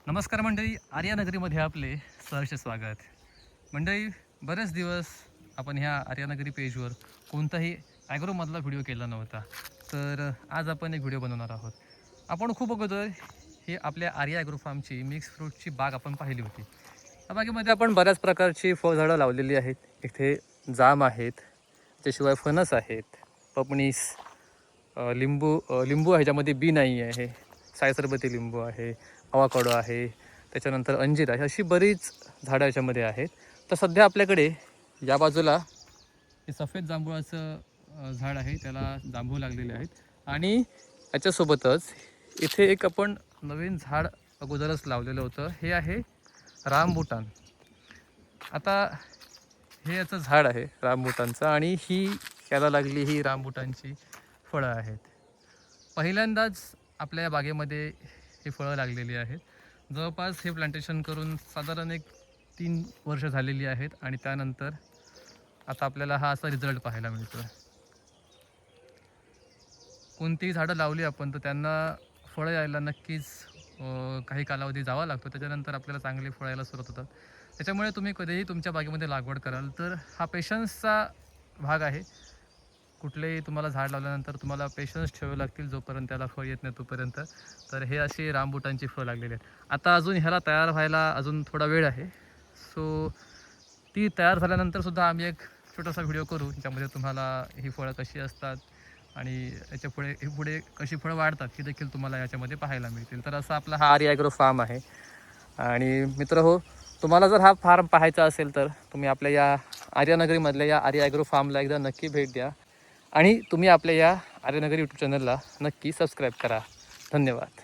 नमस्कार मंडळी, आर्यानगरीमध्ये आपले सहर्ष स्वागत. मंडळी, बरेच दिवस आपण ह्या आर्यानगरी पेजवर कोणताही ॲग्रोमधला व्हिडिओ केला नव्हता. तर आज आपण एक व्हिडिओ बनवणार आहोत. आपण खूप अगोदर हे आपल्या आर्या ॲग्रो फार्मची मिक्स फ्रूटची बाग आपण पाहिली होती. त्या बागेमध्ये आपण बऱ्याच प्रकारची फळझाडं लावलेली आहेत. इथे जाम आहेत, त्याशिवाय फणस आहेत, पपणीस, लिंबू आहे ज्यामध्ये बी नाही आहे, सायसरबती लिंबू आहे, अवाकाडो आहे, त्याच्यानंतर अंजीर आहे, अशी बरीच झाडं याच्यामध्ये आहेत. तर सध्या आपल्याकडे या बाजूला हे सफेद जांभूळाचं झाड आहे, त्याला जांभूळ लागलेले आहेत. आणि याच्यासोबतच इथे एक आपण नवीन झाड अगोदरच लावलेलं होतं, हे आहे रामबुटान. आता हे याचं झाड आहे रामबुटानचं, आणि याला लागली ही रामबुटानची फळं आहेत. पहिल्यांदाच आपल्या या बागेमध्ये ही फळं लागलेली आहेत. जवळपास हे प्लांटेशन करून साधारण एक 3 वर्ष झालेली आहेत, आणि त्यानंतर आता आपल्याला हा असा रिझल्ट पाहायला मिळतो. कोणतीही झाडं लावली आपण तर त्यांना फळं यायला नक्कीच काही कालावधी जावा लागतो. त्याच्यानंतर आपल्याला चांगली फळं यायला सुरुवात होतात. त्याच्यामुळे तुम्ही कधीही तुमच्या बागेमध्ये लागवड कराल तर हा पेशन्सचा भाग आहे. कुठलेही तुम्हाला झाड लावल्यानंतर तुम्हाला पेशन्स ठेवावे लागतील, जोपर्यंत त्याला फळ येत नाही तोपर्यंत. तर हे अशी रामबुटांची फळं लागलेली आहेत. आता अजून ह्याला तयार व्हायला अजून थोडा वेळ आहे. सो ती तयार झाल्यानंतर सुद्धा आम्ही एक छोटासा व्हिडिओ करू, ज्यामध्ये तुम्हाला ही फळं कशी असतात आणि पुढे कशी फळं वाढतात ही देखील तुम्हाला याच्यामध्ये पाहायला मिळतील. तर असा आपला हा आर्या ॲग्रो फार्म आहे. आणि मित्र हो, तुम्हाला जर हा फार्म पाहायचा असेल तर तुम्ही आपल्या या आर्यानगरीमधल्या या आर्या ॲग्रो फार्मला एकदा नक्की भेट द्या. आणि तुम्ही आपल्या या आर्यानगरी यूट्यूब चॅनलला नक्की सबस्क्राईब करा. धन्यवाद.